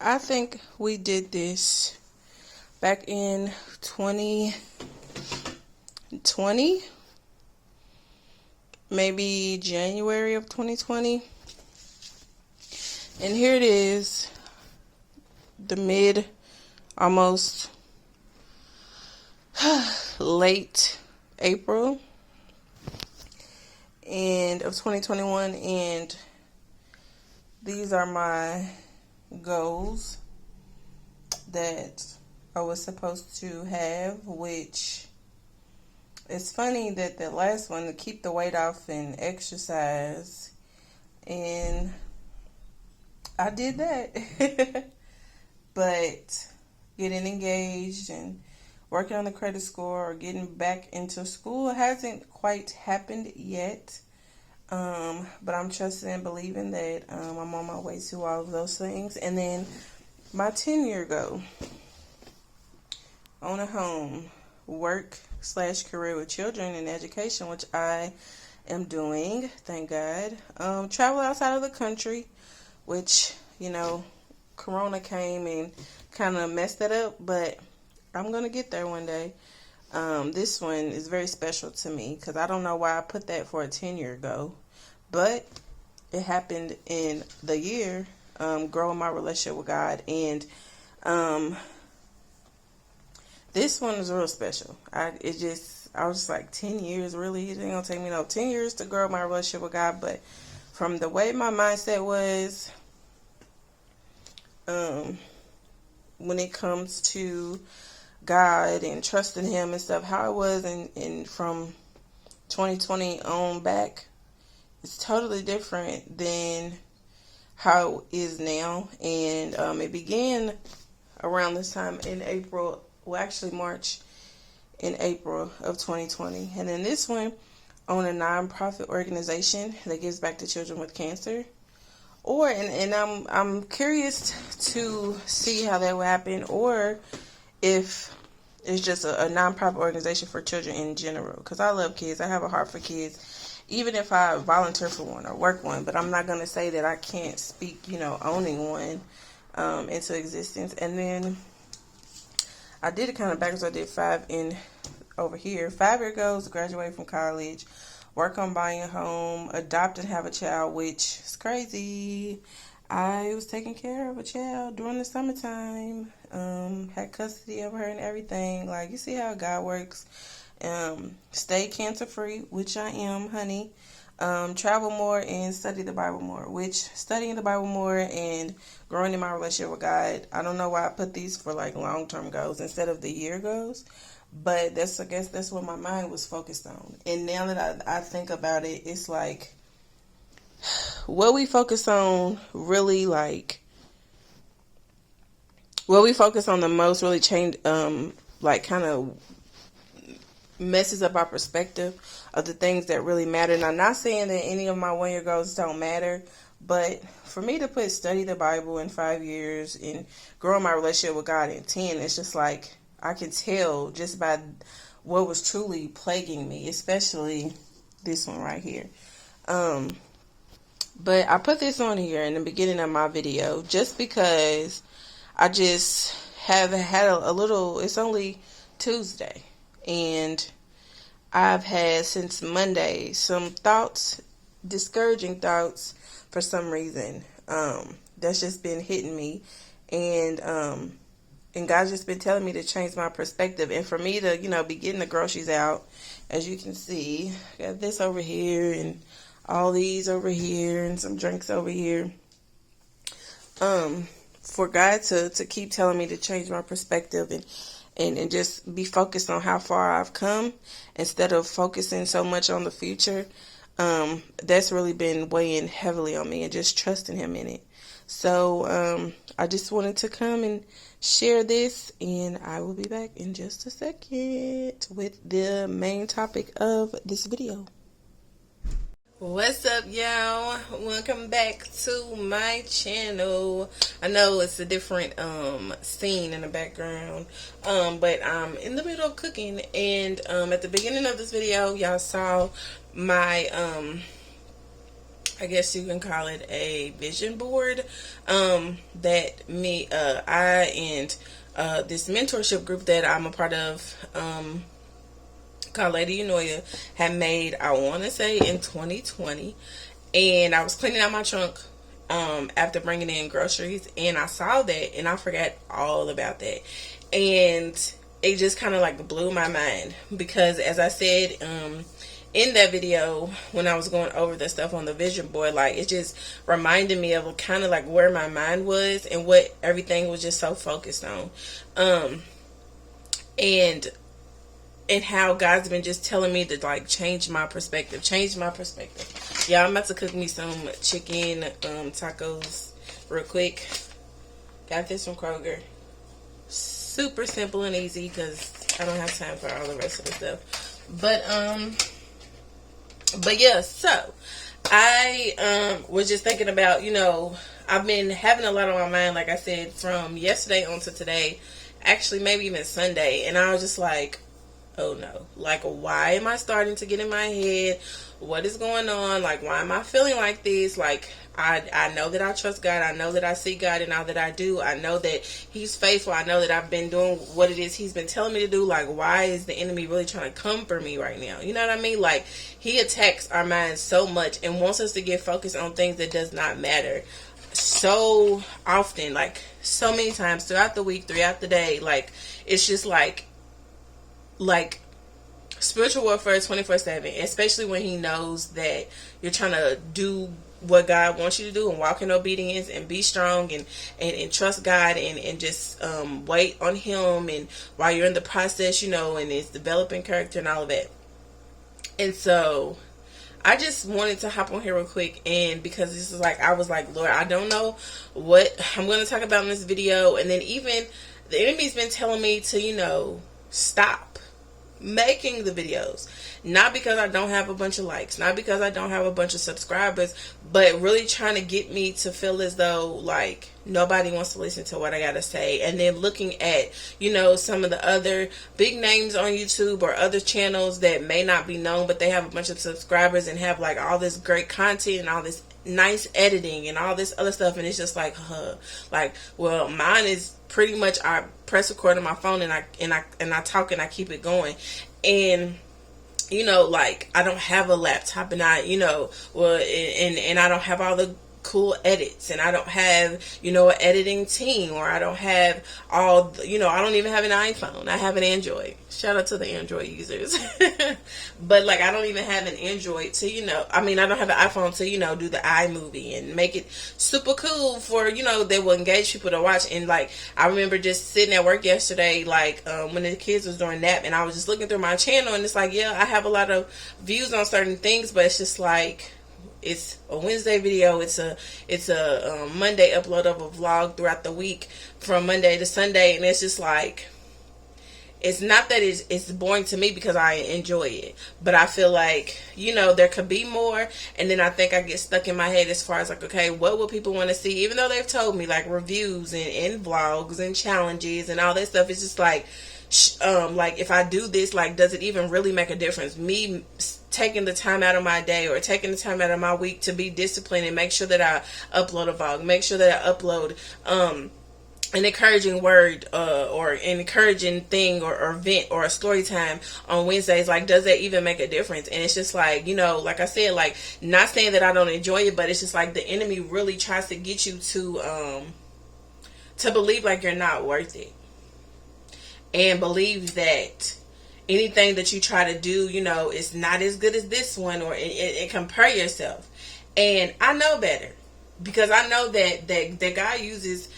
I think we did this back in 2020, maybe January of 2020. And here it is, the almost late April and of 2021, and these are my goals that I was supposed to have, which it's funny that the last one, to keep the weight off and exercise, and I did that. But getting engaged and working on the credit score or getting back into school hasn't quite happened yet. But I'm trusting and believing that I'm on my way to all of those things. And then my 10-year goal: own a home, work/career with children and education, which I am doing, thank God. Travel outside of the country, which, Corona came and kind of messed that up, but I'm going to get there one day. This one is very special to me because I don't know why I put that for a 10-year goal, but it happened in the year, growing my relationship with God, and this one is real special. I was just like, 10 years, really? It ain't going to take me 10 years to grow my relationship with God, but from the way my mindset was, when it comes to God and trusting Him and stuff, how it was in from 2020 on back, it's totally different than how it is now. And it began around this time in April, well, actually March in April of 2020. And then this one, own a nonprofit organization that gives back to children with cancer. And I'm curious to see how that will happen, or if it's just a nonprofit organization for children in general. Because I love kids. I have a heart for kids, even if I volunteer for one or work one. But I'm not going to say that I can't speak, owning one into existence. And then I did it kind of backwards. I did 5 over here. 5-year goals: graduate from college, work on buying a home, adopt and have a child, which is crazy. I was taking care of a child during the summertime, had custody of her and everything. Like, you see how God works. Stay cancer-free, which I am, honey. Travel more and study the Bible more, which studying the Bible more and growing in my relationship with God, I don't know why I put these for like long-term goals instead of the year goals. But I guess that's what my mind was focused on. And now that I think about it, it's like, what we focus on really, like, what we focus on the most really kind of messes up our perspective of the things that really matter. And I'm not saying that any of my 1-year goals don't matter, but for me to put study the Bible in 5 years and grow my relationship with God in 10, it's just like, I can tell just by what was truly plaguing me, especially this one right here. But I put this on here in the beginning of my video just because I just have had a little, it's only Tuesday, and I've had since Monday some thoughts, discouraging thoughts for some reason, that's just been hitting me. And God's just been telling me to change my perspective. And for me to, be getting the groceries out, as you can see, got this over here and all these over here and some drinks over here. For God to keep telling me to change my perspective and just be focused on how far I've come instead of focusing so much on the future, that's really been weighing heavily on me, and just trusting Him in it. So I just wanted to come and share this, and I will be back in just a second with the main topic of this video. What's up, y'all? Welcome back to my channel. I know it's a different scene in the background, but I'm in the middle of cooking, and at the beginning of this video, y'all saw my I guess you can call it a vision board, that I and this mentorship group that I'm a part of, called Lady Unoya, had made, I want to say in 2020. And I was cleaning out my trunk after bringing in groceries, and I saw that, and I forgot all about that. And it just kind of like blew my mind, because as I said, in that video, when I was going over the stuff on the vision board, like, it just reminded me of kind of like where my mind was and what everything was just so focused on, and how God's been just telling me to like change my perspective. Yeah, I'm about to cook me some chicken tacos real quick. Got this from Kroger. Super simple and easy, because I don't have time for all the rest of the stuff. But yeah, so I was just thinking about, I've been having a lot on my mind, like I said, from yesterday on to today, actually maybe even Sunday, and I was just like, oh no, like, why am I starting to get in my head? What is going on? Like, why am I feeling like this? Like, I know that I trust God. I know that I see God in all that I do. I know that He's faithful. I know that I've been doing what it is He's been telling me to do. Like, why is the enemy really trying to come for me right now? You know what I mean? Like, he attacks our minds so much and wants us to get focused on things that does not matter so often, like so many times throughout the week, throughout the day. Like, it's just like spiritual warfare 24/7, especially when he knows that you're trying to do what God wants you to do and walk in obedience and be strong and trust God and just wait on Him, and while you're in the process, and it's developing character and all of that. And so I just wanted to hop on here real quick, and because this is like, I was like, Lord, I don't know what I'm going to talk about in this video. And then even the enemy's been telling me to, stop making the videos, not because I don't have a bunch of likes, not because I don't have a bunch of subscribers, but really trying to get me to feel as though like nobody wants to listen to what I gotta say. And then looking at some of the other big names on YouTube or other channels that may not be known, but they have a bunch of subscribers and have like all this great content and all this nice editing and all this other stuff, and it's just like, well, mine is pretty much, I press record on my phone and I talk and I keep it going. And like, I don't have a laptop, and I I don't have all the cool edits, and I don't have an editing team, or I don't have all I don't even have an iPhone. I have an Android. Shout out to the Android users. But like, I don't even have an Android to I don't have an iPhone to do the iMovie and make it super cool for that will engage people to watch. And like, I remember just sitting at work yesterday, like when the kids was doing nap, and I was just looking through my channel, and it's like, yeah, I have a lot of views on certain things, but it's just like, it's a Wednesday video, it's a Monday upload of a vlog throughout the week from Monday to Sunday, and it's just like, it's not that it's boring to me, because I enjoy it, but I feel like there could be more. And then I think I get stuck in my head as far as like, okay, what will people want to see? Even though they've told me like reviews and vlogs and challenges and all that stuff, it's just like if I do this, like, does it even really make a difference? Me taking the time out of my day or taking the time out of my week to be disciplined and make sure that I upload a vlog, make sure that I upload an encouraging word or an encouraging thing or event or a story time on Wednesdays, like, does that even make a difference? And it's just like, like I said, like, not saying that I don't enjoy it, but it's just like the enemy really tries to get you to believe like you're not worth it, and believe that anything that you try to do, is not as good as this one, or and compare yourself. And I know better, because I know that God uses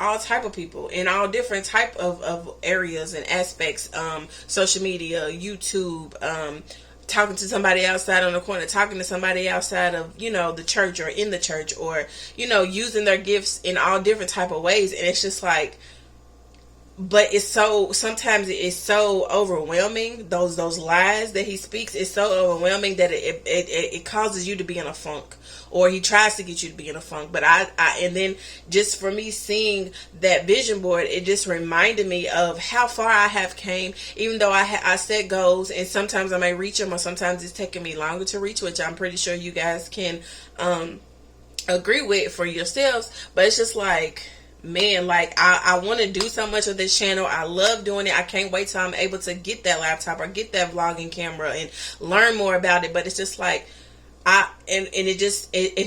all type of people in all different type of areas and aspects. Social media, YouTube, talking to somebody outside on the corner, talking to somebody outside of the church or in the church, or using their gifts in all different type of ways. And it's just like, but it's so, sometimes it's so overwhelming. Those lies that he speaks is so overwhelming that it causes you to be in a funk, or he tries to get you to be in a funk. But I and then just for me seeing that vision board, it just reminded me of how far I have came. Even though I set goals, and sometimes I may reach them, or sometimes it's taking me longer to reach, which I'm pretty sure you guys can agree with for yourselves. But it's just like, man, like I want to do so much of this channel. I love doing it. I can't wait till I'm able to get that laptop or get that vlogging camera and learn more about it. But it's just like, it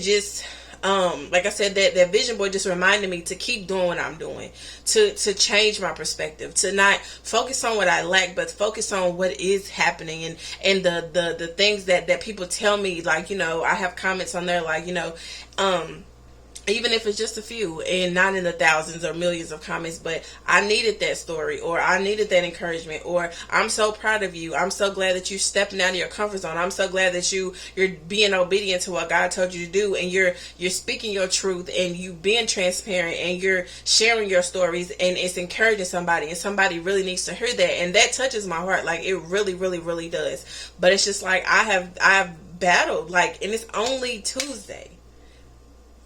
just like I said, that vision board just reminded me to keep doing what I'm doing, to change my perspective, to not focus on what I lack, but focus on what is happening, and the things that people tell me. Like, you know, I have comments on there like, you know, even if it's just a few and not in the thousands or millions of comments, but I needed that story, or I needed that encouragement, or I'm so proud of you. I'm so glad that you're stepping out of your comfort zone. I'm so glad that you're being obedient to what God told you to do, and you're speaking your truth, and you being transparent, and you're sharing your stories, and it's encouraging somebody, and somebody really needs to hear that. And that touches my heart. Like, it really, really, really does. But it's just like, I have battled, like, and it's only Tuesday.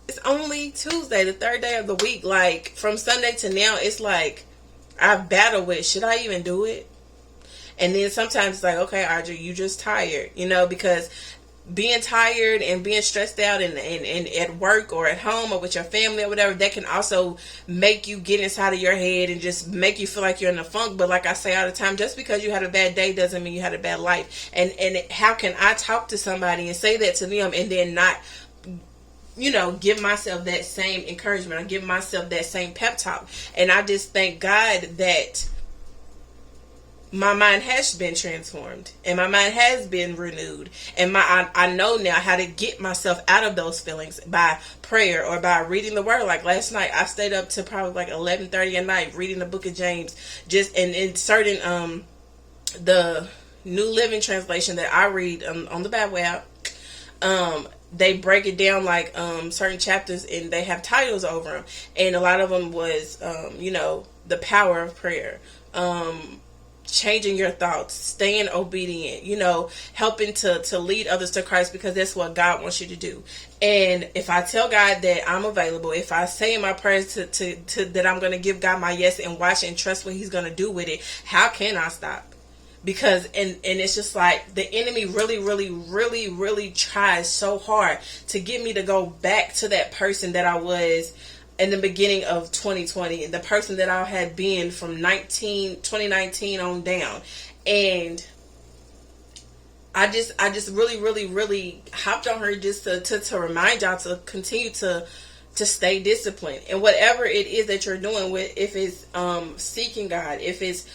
It's only Tuesday, the third day of the week. Like, from Sunday to now, it's like I've battled with, should I even do it? And then sometimes it's like, okay, Audrey, you just tired, you know, because being tired and being stressed out and at work or at home or with your family or whatever, that can also make you get inside of your head and just make you feel like you're in a funk. But like I say all the time, just because you had a bad day doesn't mean you had a bad life. And how can I talk to somebody and say that to them and then not, you know, give myself that same encouragement, or give myself that same pep talk? And I just thank God that my mind has been transformed, and my mind has been renewed, and I know now how to get myself out of those feelings by prayer or by reading the word. Like last night, I stayed up to probably like 11:30 at night reading the book of James, just and inserting the New Living Translation that I read on the Bible app. They break it down like certain chapters, and they have titles over them, and a lot of them was you know, the power of prayer, changing your thoughts, staying obedient, you know, helping to lead others to Christ, because that's what God wants you to do. And if I tell God that I'm available, if I say in my prayers to that I'm going to give God my yes and watch and trust what he's going to do with it, how can I stop? Because and it's just like the enemy really tries so hard to get me to go back to that person that I was in the beginning of 2020, the person that I had been from 2019 on down. And I just really hopped on her just to remind y'all to continue to stay disciplined. And whatever it is that you're doing, with, if it's seeking God, if it's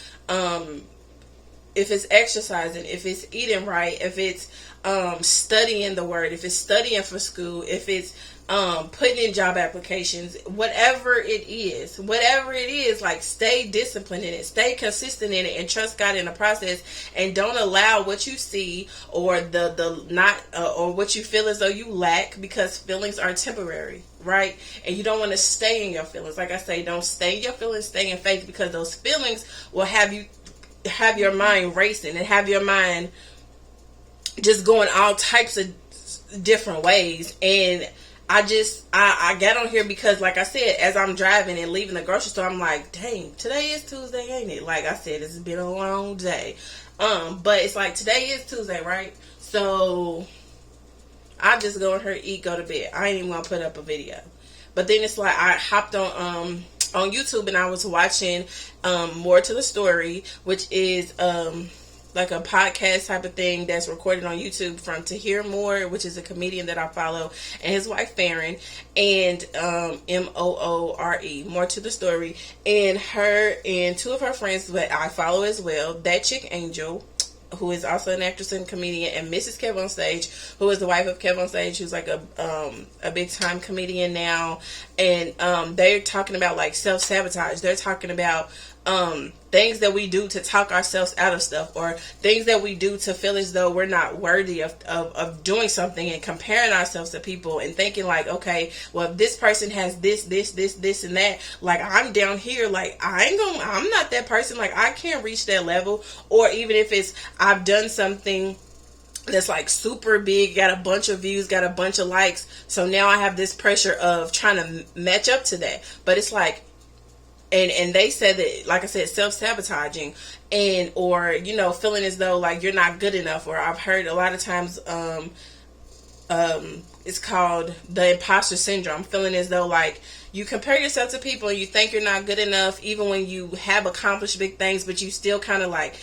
exercising, if it's eating right, if it's studying the word, if it's studying for school, if it's putting in job applications, whatever it is, like, stay disciplined in it, stay consistent in it, and trust God in the process. And don't allow what you see or the not or what you feel as though you lack, because feelings are temporary, right? And you don't want to stay in your feelings. Like I say, don't stay in your feelings, stay in faith, because those feelings will have your mind racing and have your mind just going all types of different ways. And I got on here because, like I said, as I'm driving and leaving the grocery store, I'm like, dang, today is Tuesday, ain't it? Like I said, it's been a long day. But it's like, today is Tuesday, right? So I just go in here, eat, go to bed. I ain't even gonna put up a video. But then it's like, I hopped on YouTube, and I was watching More to the Story, which is like a podcast type of thing that's recorded on YouTube from To Hear More, which is a comedian that I follow, and his wife Farron, and Moore, More to the Story, and her and two of her friends that I follow as well, That Chick Angel, who is also an actress and comedian, and Mrs. Kev on Stage, who is the wife of Kev on Stage, who's like a big time comedian now. And they're talking about like self-sabotage. They're talking about things that we do to talk ourselves out of stuff, or things that we do to feel as though we're not worthy of doing something, and comparing ourselves to people and thinking like, okay, well, if this person has this and that, like, I'm down here, like, I'm not that person, like, I can't reach that level. Or even if it's, I've done something that's like super big, got a bunch of views, got a bunch of likes, so now I have this pressure of trying to match up to that. But it's like, and they said that, like I said, self-sabotaging, and or feeling as though like you're not good enough. Or I've heard a lot of times it's called the imposter syndrome, feeling as though like you compare yourself to people and you think you're not good enough even when you have accomplished big things, but you still kind of like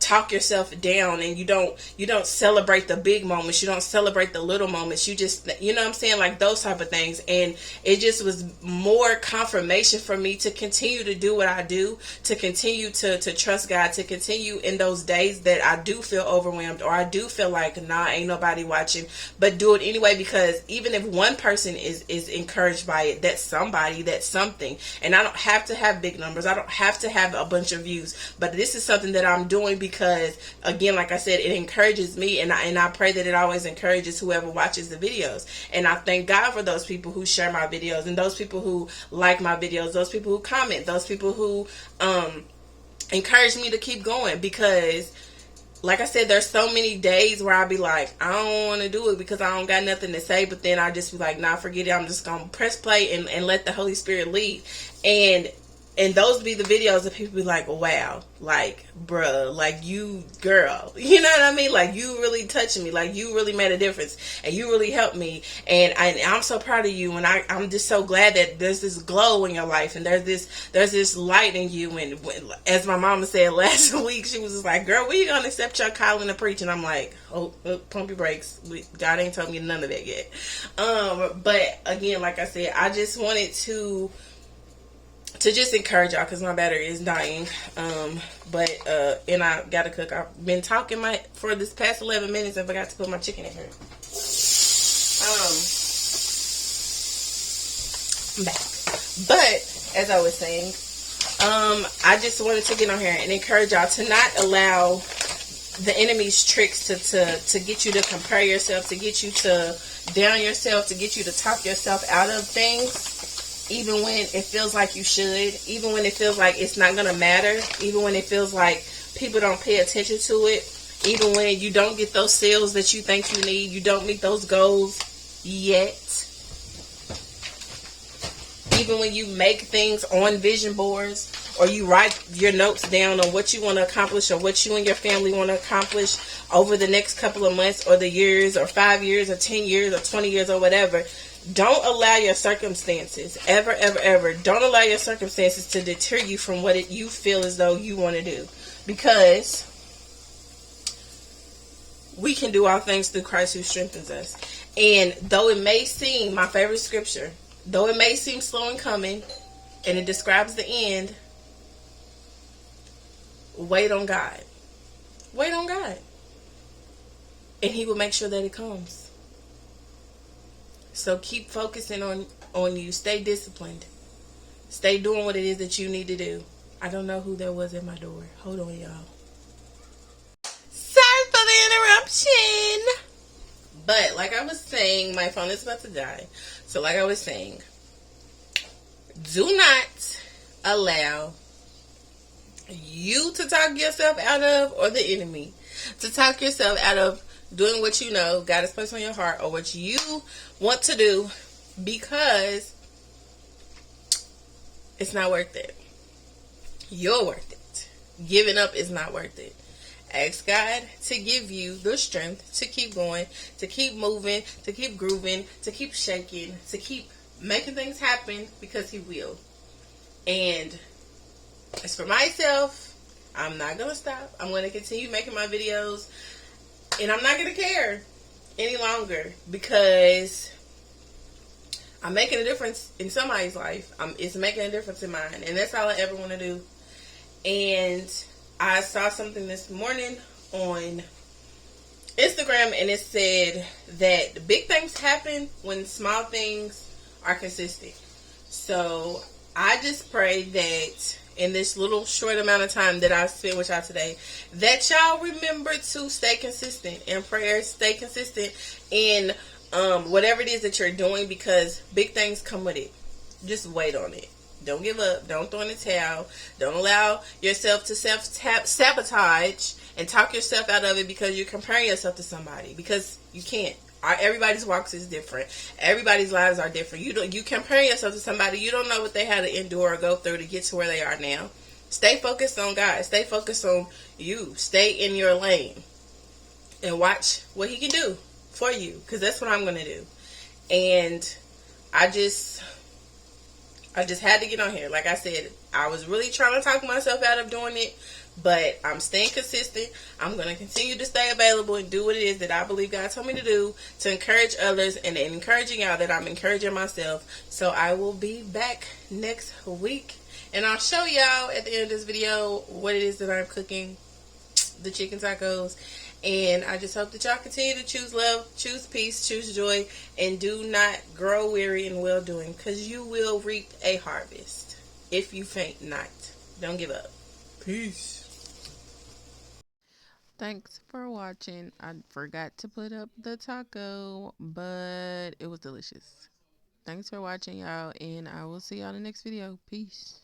talk yourself down, and you don't celebrate the big moments, you don't celebrate the little moments, you just, what I'm saying, like those type of things. And it just was more confirmation for me to continue to do what I do, to continue to trust God, to continue in those days that I do feel overwhelmed, or I do feel like, nah, ain't nobody watching, but do it anyway, because even if one person is encouraged by it, that's somebody, that's something. And I don't have to have big numbers, I don't have to have a bunch of views, but this is something that I'm doing because, again, like I said, it encourages me, and I pray that it always encourages whoever watches the videos. And I thank God for those people who share my videos, and those people who like my videos, those people who comment, those people who encourage me to keep going. Because, like I said, there's so many days where I'll be like, I don't want to do it because I don't got nothing to say, but then I just be like, nah, forget it, I'm just gonna press play and let the Holy Spirit lead. And those be the videos that people be like, wow, like, bruh, like, you, girl, you know what I mean? Like, you really touching me, like, you really made a difference, and you really helped me, and I'm so proud of you, and I'm just so glad that there's this glow in your life, and there's this light in you. And as my mama said last week, she was just like, girl, when you gonna accept your calling to preach? And I'm like, oh, pump your brakes, God ain't told me none of that yet. But again, like I said, I just wanted to just encourage y'all, because my battery is dying. And I gotta cook. I've been talking for this past 11 minutes and forgot to put my chicken in here. I'm back. But as I was saying, I just wanted to get on here and encourage y'all to not allow the enemy's tricks to get you to compare yourself, to get you to down yourself, to get you to talk yourself out of things. Even when it feels like you should, even when it feels like it's not going to matter, even when it feels like people don't pay attention to it, even when you don't get those sales that you think you need, you don't meet those goals yet, even when you make things on vision boards, or you write your notes down on what you want to accomplish, or what you and your family want to accomplish over the next couple of months, or the years, or 5 years, or 10 years, or 20 years, or whatever. Don't allow your circumstances, ever, don't allow your circumstances to deter you from what you feel as though you want to do. Because we can do all things through Christ who strengthens us. And though it may seem, my favorite scripture, though it may seem slow in coming, and it describes the end, wait on God. Wait on God. And He will make sure that it comes. So keep focusing on you. Stay disciplined. Stay doing what it is that you need to do. I don't know who that was at my door. Hold on, y'all. Sorry for the interruption. But like I was saying, my phone is about to die. So like I was saying, do not allow you to talk yourself out of, or the enemy to talk yourself out of doing what you know God has placed on your heart, or what you want to do, because it's not worth it. You're worth it. Giving up is not worth it. Ask God to give you the strength to keep going, to keep moving, to keep grooving, to keep shaking, to keep making things happen, because He will. And as for myself, I'm not going to stop. I'm going to continue making my videos. And I'm not going to care any longer, because I'm making a difference in somebody's life. It's making a difference in mine. And that's all I ever want to do. And I saw something this morning on Instagram, and it said that big things happen when small things are consistent. So I just pray that in this little short amount of time that I spent with y'all today, that y'all remember to stay consistent in prayer, stay consistent in whatever it is that you're doing, because big things come with it. Just wait on it. Don't give up. Don't throw in the towel. Don't allow yourself to sabotage and talk yourself out of it because you're comparing yourself to somebody, because you can't. Everybody's walks is different. Everybody's lives are different. You compare yourself to somebody, you don't know what they had to endure or go through to get to where they are now. Stay focused on God. Stay focused on you. Stay in your lane and watch what He can do for you, because that's what I'm gonna do. And I just had to get on here. Like I said, I was really trying to talk myself out of doing it, but I'm staying consistent. I'm going to continue to stay available and do what it is that I believe God told me to do to encourage others, and encouraging y'all that I'm encouraging myself. So I will be back next week, and I'll show y'all at the end of this video what it is that I'm cooking, the chicken tacos. And I just hope that y'all continue to choose love, choose peace, choose joy, and do not grow weary in well doing, because you will reap a harvest if you faint not. Don't give up. Peace. Thanks for watching. I forgot to put up the taco, but it was delicious. Thanks for watching, y'all, and I will see y'all in the next video. Peace.